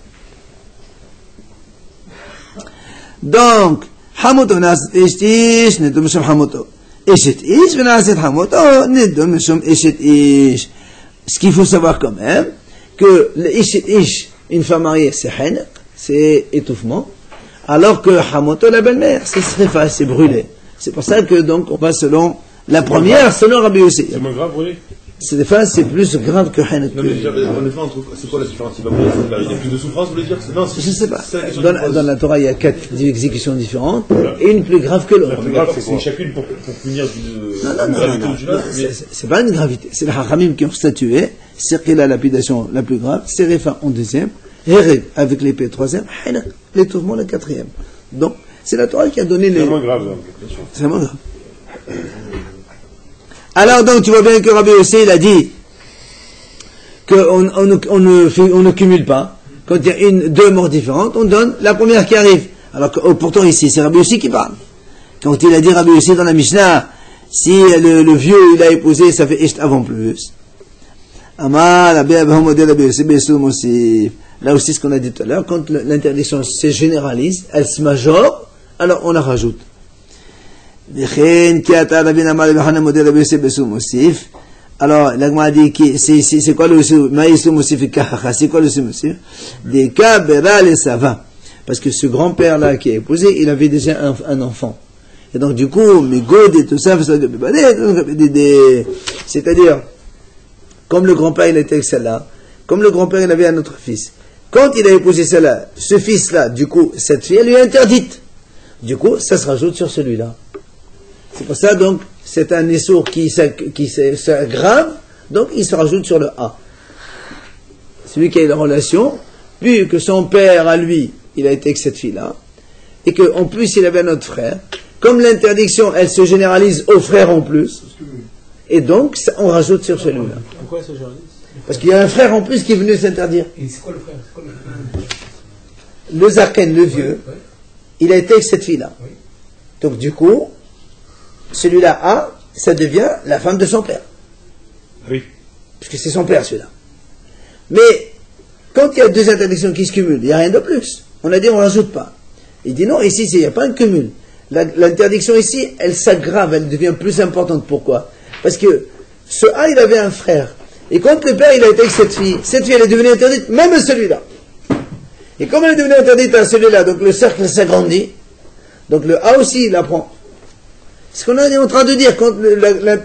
Donc, Hamoto nas Ishtish, nedum shum Hamoto. Ishtish, venaset Hamoto, nedum shum Ishtish. Ce qu'il faut savoir quand même, que le Ishtish, une femme mariée, c'est Hen, c'est étouffement, alors que Hamoto, la belle-mère, c'est Srifa, c'est brûlé. C'est pour ça que donc on va selon la première, selon Rabbi Yossi. C'est moins grave, oui. C'est des fois, c'est plus grave que Hen. Non, mais déjà, en effet, c'est quoi la différence? Il y a plus de souffrance, vous voulez dire? Non, je ne sais pas. Dans la Torah, il y a 4 exécutions différentes, et une plus grave que l'autre. C'est chacune pour punir d'une gravité ou d'une autre. C'est pas une gravité. C'est les Hachamim qui ont statué. C'est la lapidation la plus grave, c'est Refa en deuxième, Hereb avec l'épée troisième, Hen, l'étouffement la quatrième. Donc, c'est la Torah qui a donné les. C'est moins grave, c'est moins grave. Alors donc tu vois bien que Rabbi Yossi il a dit qu'on ne cumule pas. Quand il y a deux morts différentes, on donne la première qui arrive. Alors que pourtant ici c'est Rabbi Yossi qui parle. Quand il a dit Rabbi Yossi dans la Mishnah, si le vieux il a épousé, ça fait Isht avant plus. Là aussi ce qu'on a dit tout à l'heure, quand l'interdiction se généralise, elle se majore, alors on la rajoute. Alors, l'agma dit c'est quoi le c'est quoi le Mosif? Des cas les savants. Parce que ce grand-père là qui a épousé, il avait déjà un enfant. Et donc du coup, mes godes et tout ça, c'est-à-dire, comme le grand-père il était avec celle-là, comme le grand-père il avait un autre fils. Quand il a épousé celle-là, ce fils-là, du coup, cette fille, elle lui est interdite. Du coup, ça se rajoute sur celui-là. C'est pour ça, donc, c'est un essour qui s'aggrave, donc il se rajoute sur le A. Celui qui a une relation, vu que son père, à lui, il a été avec cette fille-là, et qu'en plus il avait un autre frère, comme l'interdiction, elle se généralise aux frères en plus, et donc, on rajoute sur celui-là. Pourquoi elle se généralise? Parce qu'il y a un frère en plus qui est venu s'interdire. Et c'est quoi le frère? Le Zaken, le vieux, il a été avec cette fille-là. Donc du coup, celui-là A, ça devient la femme de son père. Oui. Puisque c'est son père celui-là. Mais, quand il y a deux interdictions qui se cumulent, il n'y a rien de plus. On a dit on ne rajoute pas. Il dit non, ici il n'y a pas un cumul. L'interdiction ici, elle s'aggrave, elle devient plus importante. Pourquoi? Parce que ce A, il avait un frère. Et quand le père, il a été avec cette fille, elle est devenue interdite, même à celui-là. Et comme elle est devenue interdite à celui-là, donc le cercle s'agrandit, donc le A aussi, il apprend. Ce qu'on est en train de dire, quand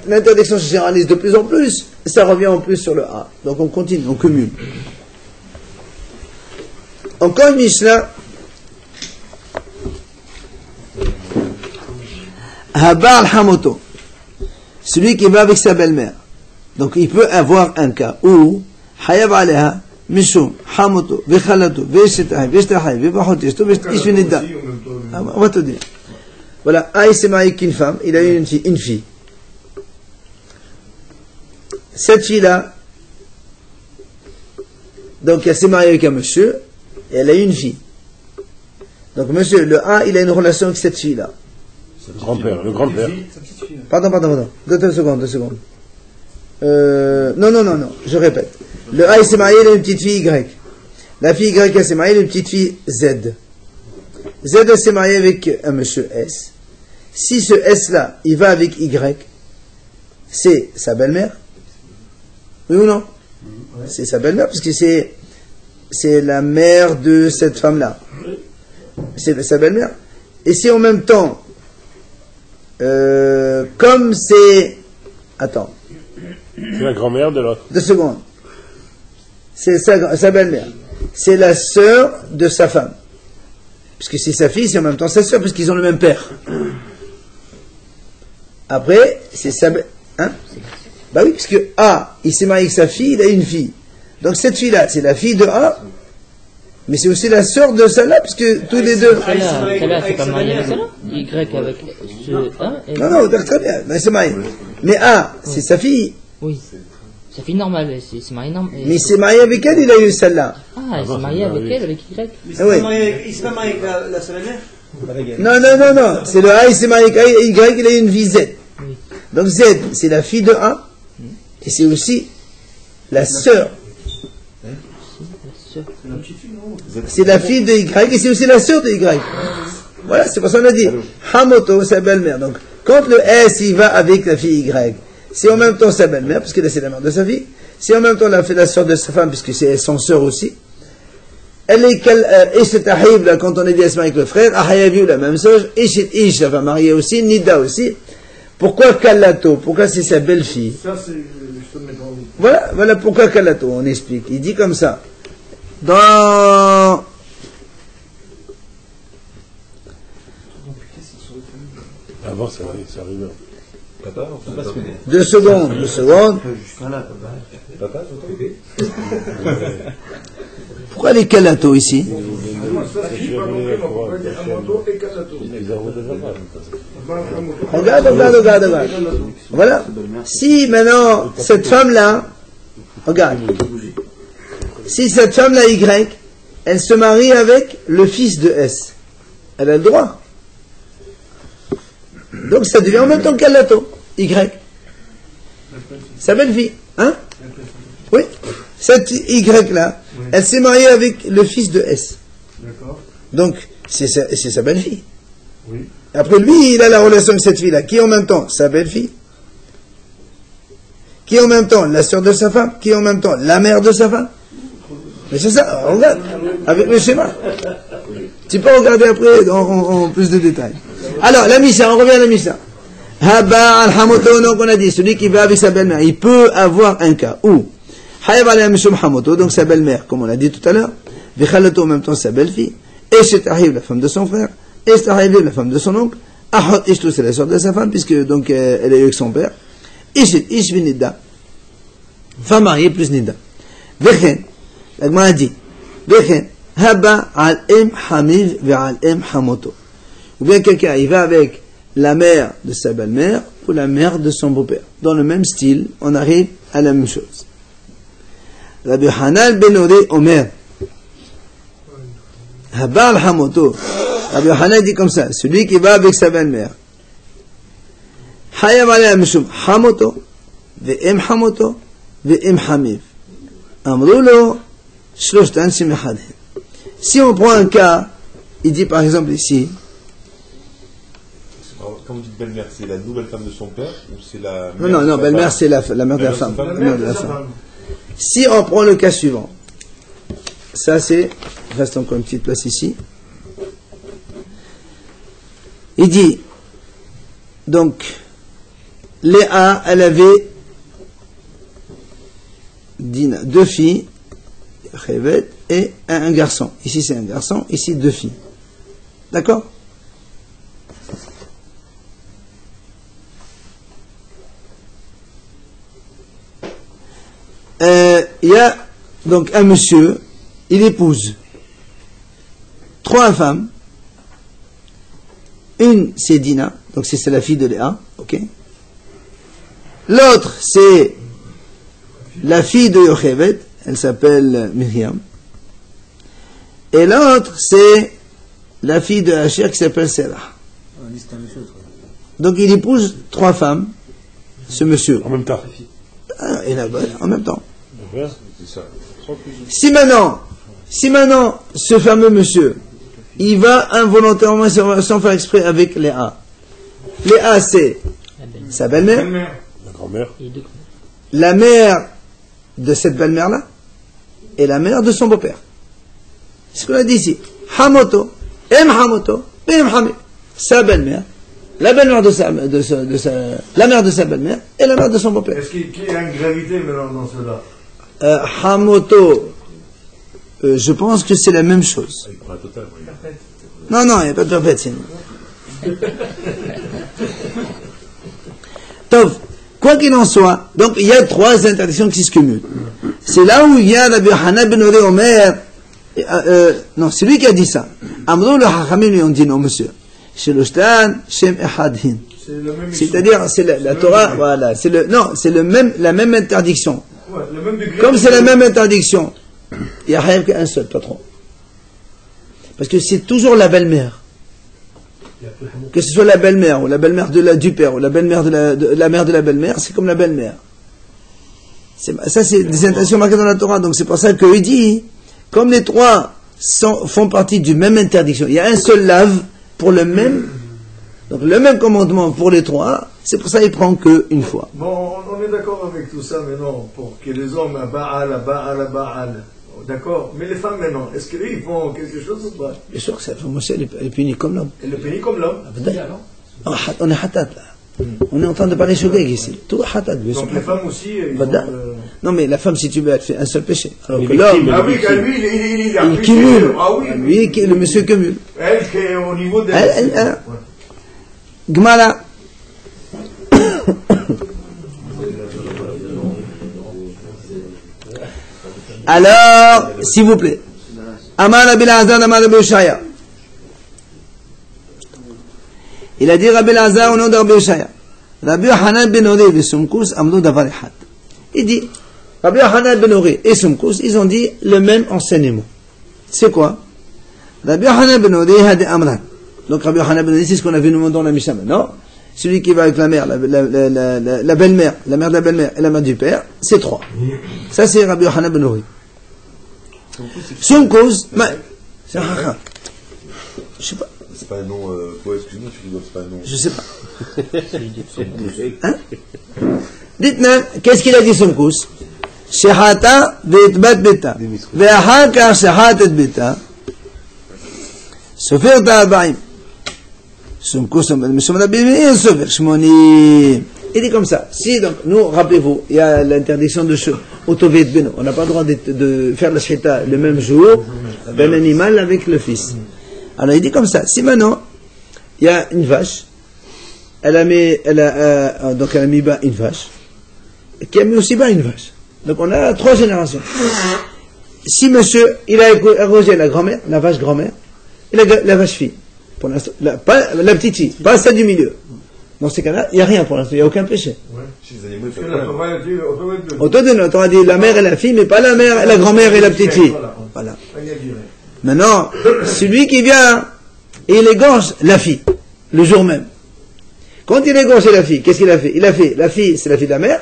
l'interdiction se généralise de plus en plus, ça revient en plus sur le A. Donc on continue, on cumule. Encore une Mishnah. Habar Hamoto. Celui qui va avec sa belle-mère. Donc il peut avoir un cas où Hayab Aleha, Mishum, Hamoto, Vechalato, Veshetahay, Veshtahay, Vebahotisto, Veshtinida. On va te dire. Voilà, il s'est marié avec une femme, il a eu une fille. Cette fille-là, donc elle s'est mariée avec un monsieur, et elle a eu une fille. Donc monsieur, le A, il a une relation avec cette fille-là. Le grand-père. Pardon. Deux secondes. Non, je répète. Le A, il s'est marié, il a une petite fille Y. La fille Y, elle s'est mariée, elle a une petite fille Z. Z, elle s'est mariée avec un monsieur S. Si ce S-là, il va avec Y, c'est sa belle-mère? Oui ou non? C'est sa belle-mère, parce que c'est la mère de cette femme-là. C'est sa belle-mère. Et si en même temps, comme c'est... Attends. C'est la grand-mère de l'autre. 2 secondes. C'est sa belle-mère. c'est la sœur de sa femme. Puisque c'est sa fille, c'est en même temps sa sœur, puisqu'ils ont le même père. Après, c'est sa... Hein? Bah oui, puisque A, il s'est marié avec sa fille, il a une fille. Donc cette fille-là, c'est la fille de A, mais c'est aussi la sœur de celle-là, puisque tous les deux... Celle-là, c'est pas marié avec celle-là? Y avec ce A et... Non, très bien, mais c'est marié. Mais A, c'est sa fille. Oui. Sa fille normale, c'est marié normal. Mais il s'est marié avec elle, il a eu celle-là. Ah, il s'est marié avec elle, avec Y. Il s'est pas marié avec la seule mère? Non, c'est le A, il s'est marié avec Y, il a eu une fille Z. Oui. Donc Z, c'est la fille de A, et c'est aussi la sœur. C'est la fille de Y, et c'est aussi la sœur de Y. Voilà, c'est pour ça qu'on a dit. Hamoto, sa belle-mère. Donc, quand le S, il va avec la fille Y, c'est en même temps sa belle-mère, puisque c'est la mère de sa fille. C'est en même temps la sœur de sa femme, puisque c'est son sœur aussi. Elle est quand on est dit elle se marie avec le frère, Ahayaviou, la même chose, Ish, la femme mariée aussi, Nida aussi. Pourquoi Kalato? Pourquoi c'est sa belle-fille? Ça, c'est. Je te mets dans le... Voilà pourquoi Kalato, on explique. Il dit comme ça. Dans. Avant, ça arrive. Deux secondes. Pourquoi les Kalato ici? Regarde. Voilà. Si maintenant, cette femme-là, regarde. Si cette femme-là, Y, elle se marie avec le fils de S, elle a le droit. Donc ça devient en même temps Kalato, Y. Sa belle-fille. Hein? Oui. Cette Y-là, elle s'est mariée avec le fils de S. D'accord. Donc, c'est sa belle-fille. Oui. Après, lui, il a la relation avec cette fille-là, qui est en même temps sa belle-fille, qui est en même temps la sœur de sa femme, qui est en même temps la mère de sa femme. Mais c'est ça, regarde, avec le schéma. Tu peux regarder après en plus de détails. Alors, la Mishnah, on revient à la Mishnah. Haba al-Hamoto, donc on a dit, celui qui va avec sa belle-mère, il peut avoir un cas où Hayab al-Mishum Hamoto, donc sa belle-mère, comme on l'a dit tout à l'heure, Vichalato en même temps sa belle-fille, et Shetahib, la femme de son frère, et Shetahib, la femme de son oncle, Ahot Ishtu, c'est la sœur de sa femme, puisque donc elle est avec son père, Ish Nida, femme mariée plus Nida. Vechen, la Gemara a dit, Vechen, Haba al-Im Hamiv ve'al-Im Hamoto. Ou bien quelqu'un, il va avec la mère de sa belle-mère ou la mère de son beau-père. Dans le même style, on arrive à la même chose. Rabbi Hanan ben Ori Omer, Haba al-Hamoto. Rabbi Hanan dit comme ça, celui qui va avec sa belle-mère. Hayab aleh mishum Hamoto, ve'im Hamoto, ve'im Hamiv. Amrulo, shloshtan shemechadin. Si on prend un cas, il dit par exemple ici, quand vous dites belle-mère, c'est la nouvelle femme de son père ou c'est la... Non, belle-mère c'est la mère de la femme. Si on prend le cas suivant, ça c'est, reste encore une petite place ici, il dit, donc, Léa, elle avait Dina, deux filles, Révet, et un garçon. Ici c'est un garçon, ici deux filles. D'accord? Il y a donc un monsieur, il épouse trois femmes. Une c'est Dina, donc c'est la fille de Léa, ok. L'autre c'est la fille de Yocheved, elle s'appelle Myriam. Et l'autre c'est la fille de Asher qui s'appelle Serah. Donc il épouse trois femmes, ce monsieur. En même temps. Et la bonne en même temps. C'est ça. Si maintenant, ce fameux monsieur, il va involontairement sans faire exprès avec Léa. Léa, c'est sa belle-mère, La grand-mère. la mère de cette belle-mère-là, et la mère de son beau-père. C'est ce qu'on a dit ici. Hamoto, Hamoto, Hamim. Sa belle-mère, la belle-mère la mère de sa belle-mère, et la mère de son beau-père. Est-ce qu'il y a une gravité maintenant dans cela? Hamoto, je pense que c'est la même chose. Il prend la totale. Oui. Non, il n'y a pas de perpète, sinon. Tov, quoi qu'il en soit, donc il y a 3 interdictions qui se cumulent. C'est là où il y a Rabbi Yochanan ben Ori Omer, non, c'est lui qui a dit ça. Amrou le Hachamim lui ont dit non, monsieur. Sheloshtan Shem Echadhin. C'est-à-dire, c'est la Torah, voilà, c'est la même interdiction. Ouais, le même degré. Comme c'est la même interdiction, il n'y a rien qu'un seul, patron. Parce que c'est toujours la belle-mère. Que ce soit la belle-mère, ou la belle-mère du père, ou la belle-mère de la mère de la belle-mère, c'est comme la belle-mère. Ça, c'est des interdictions marquées dans la Torah. Donc c'est pour ça qu'il dit, comme les 3 font partie du même interdiction, il y a un seul lave pour le même, donc le même commandement pour les 3, c'est pour ça qu'il prend qu'une fois. Bon, on est d'accord avec tout ça maintenant, pour que les hommes, Baal. D'accord, mais les femmes maintenant, est-ce qu'ils font quelque chose ou pas? Bien sûr que ça, Moshe, elle est punie comme l'homme. Elle est punie comme l'homme. On est hatat là. On est en train de parler shogeg ici. Tout hatat, bien sûr. Donc les femmes aussi. Non, mais la femme, si tu veux, elle fait un seul péché. Alors que l'homme. Ah oui, lui, il cumule. Ah oui. Lui, le monsieur cumule. Elle qui est au niveau de. Gmala. Alors, s'il vous plaît. Amar Rabbi Elazar, Amar Rabbi Yoshaya. Il a dit Rabbi Elazar au nom de Rabbi Yoshaya. Rabbi Yochanan ben Ori et Sumkus amdou davar echad. Il dit, Rabbi Yochanan ben Ori et Sumkus, ils ont dit le même enseignement. C'est quoi? Rabbi Yochanan ben Ori had amran. Donc Rabbi Yochanan ben Ori, c'est ce qu'on a vu nous dans la Mishnah maintenant. Celui qui va avec la mère, la belle-mère, la mère de la belle-mère et la mère du père, c'est 3. Ça c'est Rabbi Yochanan ben Ori. Sumkus, c'est un racham. Je sais pas. C'est pas un nom, excuse-moi, tu rigoles, c'est pas un nom. Je sais pas. Hein? Dites-moi, qu'est-ce qu'il a dit Sumkus? Shehata ve'etbat beta. Ve'achar kar shehat et beta. Sofer ta'arba'im. Sumkus, Mishum Rabbi Meir, Sofer Shmonim. Il dit comme ça. Si, donc, nous, rappelez-vous, il y a l'interdiction de Otovet Beno. On n'a pas le droit de faire la shita le même jour d'un animal avec le fils. Alors il dit comme ça, si maintenant il y a une vache, elle a mis bas une vache, qui a mis aussi bas une vache. Donc on a 3 générations. Si monsieur, il a arrosé la grand-mère, la vache grand-mère, et la vache fille, pour l'instant, pas la petite fille, pas celle du milieu. Dans ces cas-là, il n'y a rien pour l'instant, il n'y a aucun péché. Ouais. Chez les animaux, il la Torah dit la mère et la fille, mais pas la mère, la grand-mère et la petite fille. Voilà. Maintenant, celui qui vient et il égorge la fille, le jour même. Quand il égorge la fille, qu'est-ce qu'il a fait? Il a fait, la fille, c'est la fille de la mère,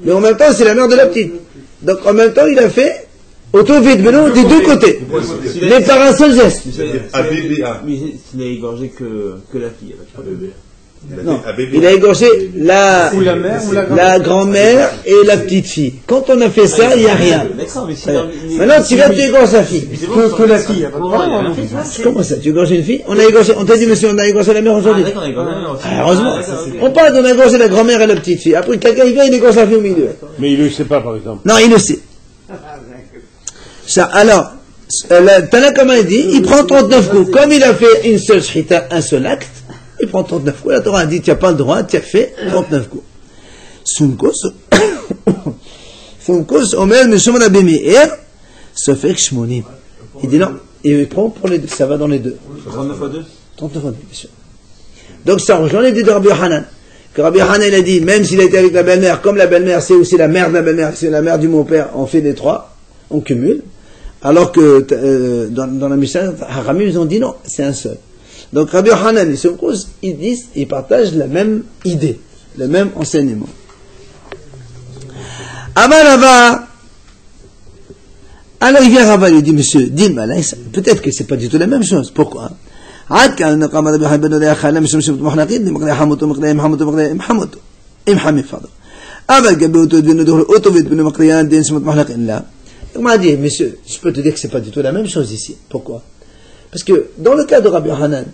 mais en même temps, c'est la mère de la petite. Donc, en même temps, il a fait auto-vide, mais non, des 2 côtés. Mais par un seul geste. ABBA. Mais il n'a égorgé que la fille. Non, il a égorgé la grand-mère et la petite fille. Quand on a fait ça, il n'y a rien. Maintenant, tu viens, tu égorges la fille. Que la fille, il n'y a pas de problème. Comment ça, tu égorges une fille? On t'a dit, monsieur, on a égorgé la mère aujourd'hui. Heureusement. On parle d'on a égorgé la grand-mère et la petite fille. Après, quelqu'un, il vient, il égorge la fille au milieu. Mais il ne le sait pas, par exemple. Non, il le sait. Ça, alors, Tanakama dit, il prend 39 coups. Comme il a fait une seule shita, un seul acte, il prend 39 coups. La Torah a dit, tu n'as pas le droit, tu as fait 39 coups. Sumkus, Omer, Mishum Rabbi Meir, Sofek Shmonim. Il dit non, il prend pour les deux, ça va dans les deux. 39 fois 2 39 fois 2, bien sûr. Donc ça rejoint les deux de Rabbi Yochanan. Que Rabbi Yochanan, il a dit, même s'il a été avec la belle-mère, comme la belle-mère, c'est aussi la mère de la belle-mère, c'est la mère du mon-père, on fait les 3, on cumule. Alors que dans la Mishnah, Haramim, ils ont dit non, c'est un seul. Donc Rabbi Yochanan et Sumkus, ils partagent la même idée, le même enseignement. Amalava, alors il vient Rava, il dit, monsieur, dis-moi, peut-être que c'est pas du tout la même chose. Pourquoi? Il m'a dit, monsieur, je peux te dire que c'est pas du tout la même chose ici. Pourquoi? Parce que dans le cas de Rabbi Yochanan,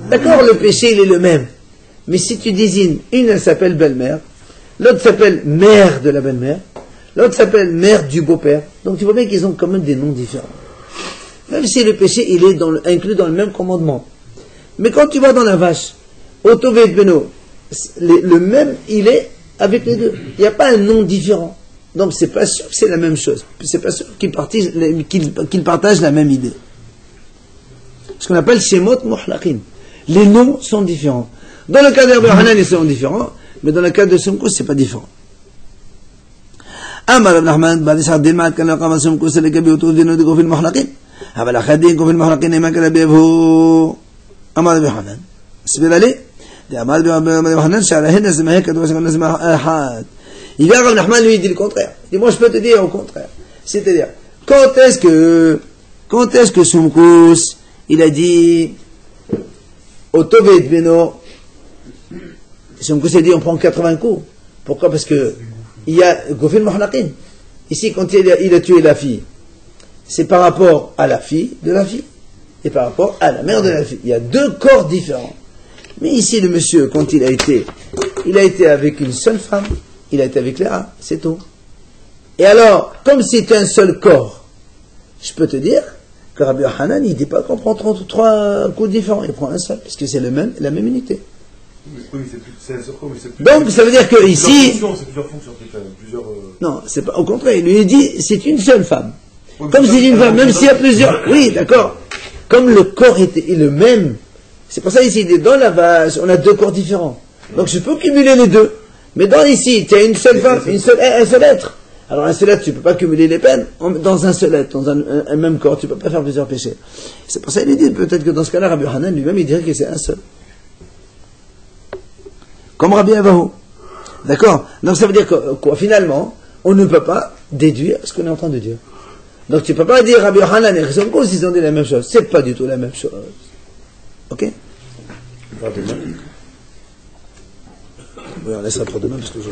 d'accord, le péché il est le même, mais si tu désignes, une elle s'appelle belle-mère, l'autre s'appelle mère de la belle-mère, l'autre s'appelle mère du beau-père. Donc tu vois bien qu'ils ont quand même des noms différents. Même si le péché, il est inclus dans le même commandement. Mais quand tu vas dans la vache, Otovet Beno, le même, il est avec les deux. Il n'y a pas un nom différent. Donc c'est pas sûr que c'est la même chose. C'est pas sûr qu'ils partagent la même idée. Ce qu'on appelle Shemot Muhlaqin. Les noms sont différents. Dans le cas de Rabbi Hanan, ils sont différents, mais dans le cas de Sumkus, c'est pas différent. Amar Rabbi Nachman, Badish Haddin Ma'at Kan Laqam Sumkus, Lekabi Otovet Beno de Gofil Muhlaqin. אבל החדין כופל מחלקין נאמן כרבי אבהו אמר רבי חנן הסביר לי אמר רבי חנן שעליהן נזמה כתוב שגם נזמה אחד il vient Rabbi Nachman lui dit le contraire il dit moi je peux te dire au contraire c'est-à-dire quand est-ce que Sumkus il a dit au Tovet Beno Sumkus a dit on prend 80 coups pourquoi parce que il y a Gofil Mahlaqin ici quand il a tué la fille c'est par rapport à la fille de la fille et par rapport à la mère de la fille. Il y a deux corps différents. Mais ici, le monsieur, quand il a été avec une seule femme, il a été avec Léa, c'est tout. Et alors, comme c'est un seul corps, je peux te dire que Rabbi Hanan, il ne dit pas qu'on prend 33 coups différents, il prend un seul, parce que c'est la même unité. Donc, ça veut dire que ici... C'est plusieurs fonctions, plusieurs... Non, c'est pas, au contraire, il lui dit, c'est une seule femme. Comme c'est une femme, même s'il y a plusieurs. Oui, d'accord. Comme le corps est le même. C'est pour ça ici, dans la vache, on a deux corps différents. Donc je peux cumuler les deux. Mais ici, tu as une seule femme, un seul être. Alors un seul être, tu ne peux pas cumuler les peines. Dans un seul être, dans un même corps, tu ne peux pas faire plusieurs péchés. C'est pour ça qu'il dit, peut-être que dans ce cas-là, Rabbi Hanan lui-même, il dirait que c'est un seul. Comme Rabbi Avahu. D'accord. Donc ça veut dire que, quoi, finalement, on ne peut pas déduire ce qu'on est en train de dire. Donc tu ne peux pas dire Rabbi Hanan et Sumkus, ils ont dit la même chose. C'est pas du tout la même chose. Ok? Oui, on laissera pour demain parce que je